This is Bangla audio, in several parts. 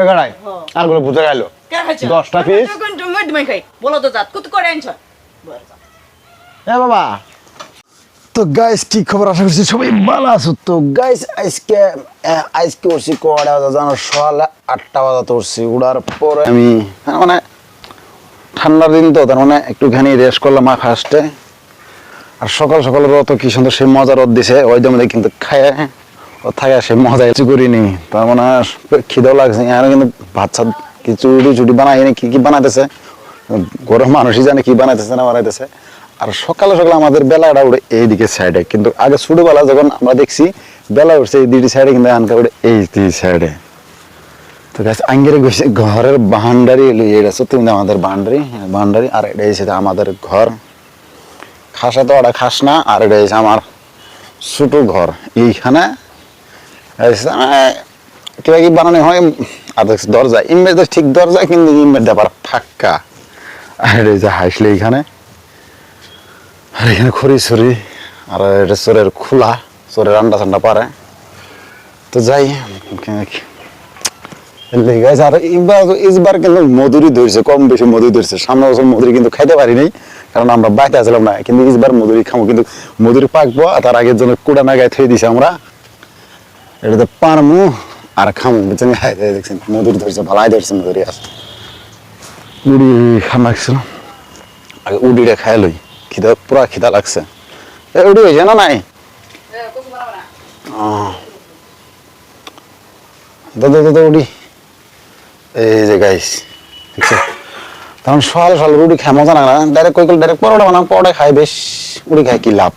এগাড়াই আর গুলো বুঝে গেল 10টা পিস বলো তো জাত কত করে আনছ এ বাবা তো গাইস কি খবর আশা করছি সবাই ভালো আছো তো গাইস আজকে উঠছি কয়টা বাজে জানো সকালে 8টা বাজে উঠছি উঠার পরে আমি মানে ঠান্ডার দিন তো তার মানে একটুখানি রেস্ট করলাম ফার্স্টে আর সকাল সকাল রত কি সুন্দর সেই মজা রোদ দিছে ওই জন্য কিন্তু খায় ও থাকে সে মজা কিছু করিনি তার মানে খিদেও লাগছে আর কিন্তু ভাত ছাদ কিছু চুটি বানাইনি কি বানাইতেছে গরম মানুষই জানে কি বানাইতেছে না বানাইতেছে আর সকালে সকালে আমাদের বেলাটা উঠে এইদিকে সাইডে কিন্তু আগে ছোটবেলা যখন আমরা দেখছি বেলা উঠছে এই দুইটি সাইডে কিন্তু আনকা উঠে এই সাইডে তো গাছ আঙ্গেরে ঘরের বাউন্ডারি এটা সত্যি কিন্তু আমাদের বাউন্ডারি আর এটা এসে আমাদের ঘর খাসা তো ওটা খাস না আর এটা এসে আমার ছোট ঘর এইখানে কিবা কি বানানো হয় আর দরজা ইমেজ ঠিক দরজা কিন্তু ইমেজ ব্যাপার ফাঁকা আর এটা যে হাসলে এইখানে আর এখানে খড়ি ছড়ি আর এটা চোরের খোলা চোরের আন্ডা ঠান্ডা পারে তো যাই আর এইবার কিন্তু মধুরি ধরছে কম বেশি মধুরি ধরছে সামনে বছর মধুরি কিন্তু খাইতে পারি নাই কারণ আমরা বাইতে আসলাম না কিন্তু এইবার মধুরি খাবো কিন্তু মধুরি পাকবো তার আগের জন্য কুড়া নাগায় থয়ে দিছি আমরা এটাতে পারমু আর খামু বুঝছেন দেখছেন মধুরি ধরছে ভালাই ধরছে মধুরি আছে উড়ি খামাকছিল আগে উডিটা খাই লই খিদা পুরা খিদা লাগছে উডি হয়েছে না নাই দাদা উডি এই যে গাইস দেখছো তখন সকাল রুটি খাই মজা না ডাইরেক্ট কই ডাইরেক্ট পরোটা বানাম পরোটা খাই বেশ উড়ি খাই কি লাভ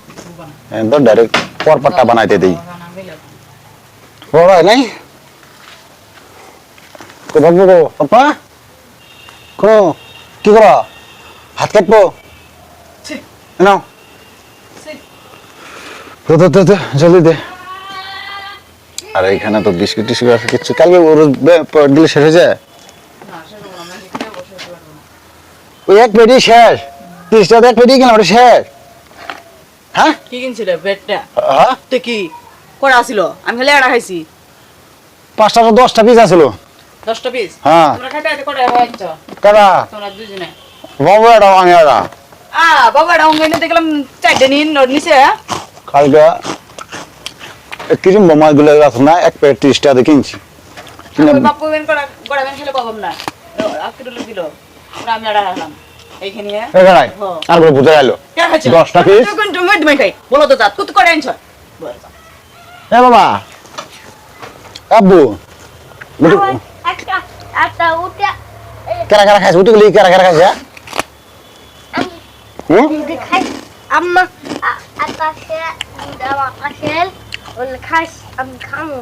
তো ডাইরেক্ট পরপাটটা বানাইতে দিই পরোটা নাই কোথাও গো পাপা কোনো কি করো হাত কাটবো নাও জলদি দে আর এখানে তো বিস্কুট টিস্কুট আছে কিছু কালকে দিলে শেষ হয়ে যায় ওই এক পেটি শেষ 30 টাকা এক পেটি কিনা ওটা শেষ হ্যাঁ কি কিনছিল বেডটা তো কি করা ছিল আমি খালি এড়া খাইছি 5টা 10টা পিস আছিল 10টা পিস হ্যাঁ তোমরা খাইতে আইতে কটা হইছ কারা তোমরা দুজনে বাবা এটা আমি এটা বাবা এটা অঙ্গনে দেখলাম 4টে নিন নিছে কালকে কিছু মোমাইগুলো আছে না এক প্যাকেট 30 টাকা কিনছি বাপু বেন করা গড়া বেন খেলে পাবো না আকিটুল দিল আমরা আমি এড়া রাখলাম এইখানে এগাড়াই আর গুলো বুঝে গেল 10টা পিস বলো তো জাত কত করে আনছ এ বাবা আব্বু একটা উঠে কারা খাইছ উঠে গলি কারা খাইছ আমি খাই আম্মা আকাশে ওই খাস আমি খামু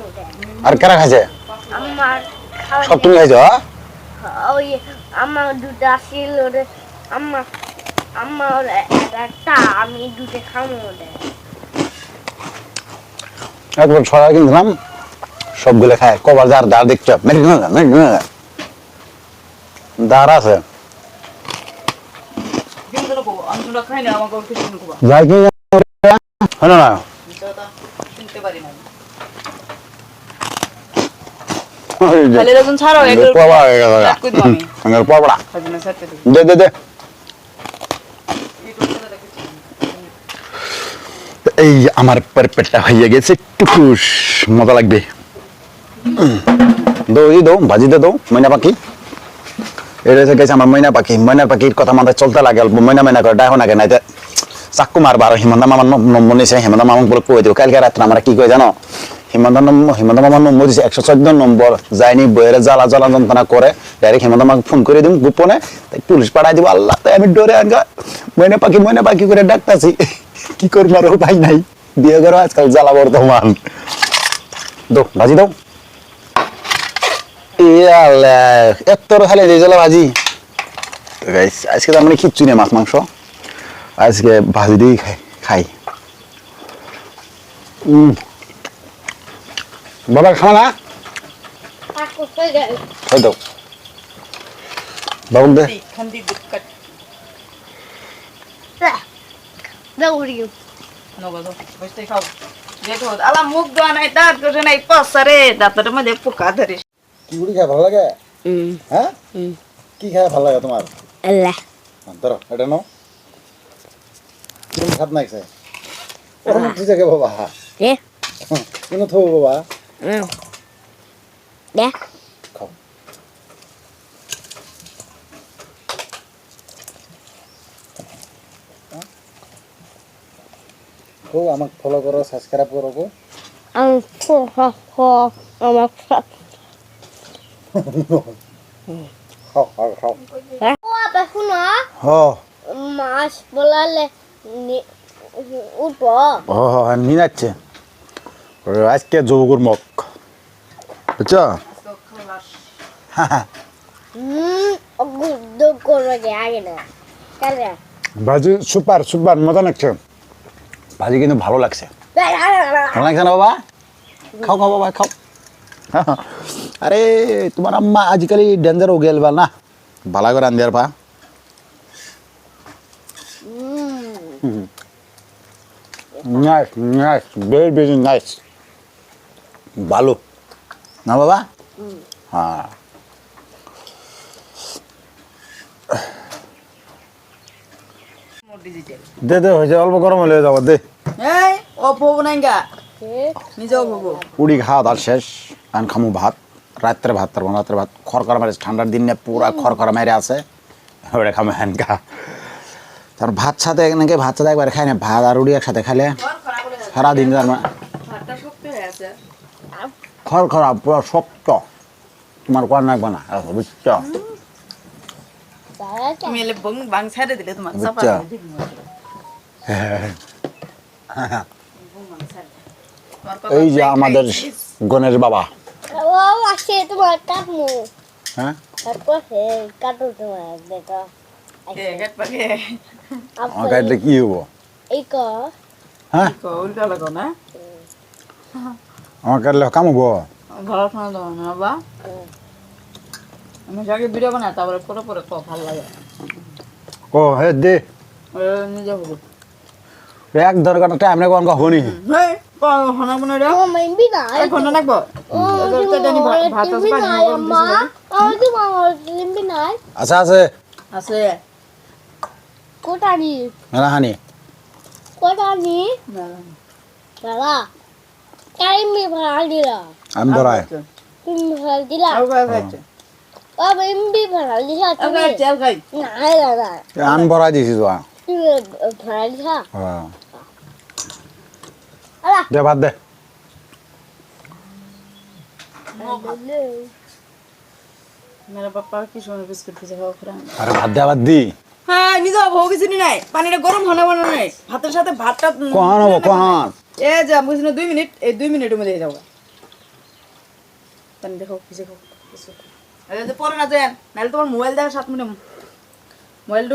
আর কারা খাইছে আমার সব তুমি খাইছ ওই আমার দুটো আসিল ওরে আম্মা একটা আমি দুটো খামু একবার ছড়া কিনলাম সবগুলো খায় কবার যার দাঁড় দেখছ দাঁড় আছে যাই কি না না শুনতে পারি না খালি রজন ছাড়ো একটু পাবা কই দাও আমি আঙ্গার পাবড়া খাজনা সাথে দে এই আমার পেটটা হয়ে গেছে একটু মজা লাগবে দাও ভাজি দাও ময়না পাখি এটা হচ্ছে গেছে আমার ময়না পাখির কথা মাথায় চলতে লাগে অল্প ময়না করে ডাকো নাকি নাই চাক্কু মারবা আর হিমন্দা মামার নম্বর নিয়েছে হিমন্দা মামাকে বলে কই দিব কালকে রাত্রে আমরা কি কই জানো হিমন্দা মামার নম্বর দিয়েছে 114 নম্বর যায়নি বইয়ের জ্বালা যন্ত্রণা করে ডাইরেক্ট হিমন্দা মামাকে ফোন করে দিম গোপনে তাই পুলিশ পাঠাই দিব আল্লাহ তাই আমি ডরে আঙ্গা ময়না পাখি করে ডাকতাছি কি করবো আর উপায় নাই বিয়ে করো আজকাল জ্বালা বর্তমান দাও ভাজি দাও এত খালি জ্বালা ভাজি আজকে তো আমরা কিচ্ছু নেই মাছ মাংস আজকে ভাজি দিয়ে খাই বাবা খাওয়া না খাই দাও বাবু দে খান্দি দুক্কাট দৌড়ি নগদ বসতে খাও দেখো আলা মুখ দোয়া নাই দাঁত করে নাই পসারে দাঁতের মধ্যে পোকা ধরে কি গুড়ি খায় ভালো লাগে? হ্যাঁ কি খায় ভালো লাগে তোমার? আল্লাহ ধরো এটা নাও। তুমি খাত নাইছে ওর মুখ থেকে বাবা এ কেন থো বাবা দে খাও। গো আমাকে ফলো করো সাবস্ক্রাইব করো গো। আমি আমার খাও খাও খাও। ও আপা শুনো হ মাছ বলালে উঠবো হ হ নিয়ে যাচ্ছে আজকে যোগুর মুখ বুঝছো? গুদ্ধ করবে আগে না কালে ভাজি সুপার সুপার মজা লাগছে ভাজি কিন্তু ভালো লাগছে ভালো লাগছে না বাবা? খাও খাও বাবা খাও। আরে তোমার আম্মা আজকালি ডেঞ্জার हो गेल बा ना ভালো করে আন্দিয়ার পা nice nice very very nice ভালো না বাবা? হ্যাঁ ডিজিটাল দে দে হয়েছে অল্প গরম হলে যাবো দে এই ও ভোগ নাইগা নিজেও ভোগ পুরি খাওয়া দাওয়া শেষ এখন খামু ভাত রাত্রে ভাত পারবো রাত্রে ভাত খড়খড়া মেরে ঠান্ডার দিনে পুরা খড়খড়া মেরে আছে ওটা খামু হ্যানকা তার ভাত সাথে নাকি ভাত সাথে একবার খাই না ভাত আর রুটি একসাথে খাইলে সারাদিন তার ভাতটা শক্ত হয়ে আছে খড়খড়া পুরো শক্ত তোমার কর নাকবে না বুঝছো? তুমি এলে বাং ছেড়ে দিলে তোমার চাপা বুঝছো? ঠিক এই যে আমাদের গণেশ বাবা ও আসে তোমার কাটমু হ্যাঁ তারপর কাটো তোমার দেখো আমার কাটলে কি হবো? এই ক হ্যাঁ উল্টা লাগো না আমার কাটলে কাম হবো? ভালো শোনা দাও না বাবা আমি আগে ভিডিও বানাই তারপরে পরে পরে তো ভালো লাগে ও হে দে নিজে হবো এক দরকারটা টাইম নেই কোন হনি হেই হনা মনে রে ও মাইবি না এখন না নাকবো ও ভাত আছে পানি মা আমাকে মামা লিম্বি নাই আচ্ছা আছে আছে কোটানি মেলা হানি কোটানি বাবা টাইমে ভাড়া দিলা আমি ধরাই তুমি ভাড়া দিলা আর গায় খাইছে ও মাইবি ভাড়া দিলা আর তুমি গায় চাল খাই নাই দাদা আমি ভরাই দিছি তো তুমি ভাড়া দিলা হ্যাঁ আলা দে ভাত দে मेरा पापा की सोने बिस्कुट पिज्जा খাওয়া খরা আরে ভাত দে আবার দি হ্যাঁ নিজে ভোগ কিছু নাই পানিটা গরম হনা বানানো নাই ভাতের সাথে ভাতটা কখন হবো কখন? এ যা বুঝছ না 2 মিনিট এই 2 মিনিটের মধ্যে হয়ে যাবে পানি দেখো পিছে খাও আরে পরে না দেন নাহলে তোমার মোবাইল দেখা 7 মিনিট মোবাইল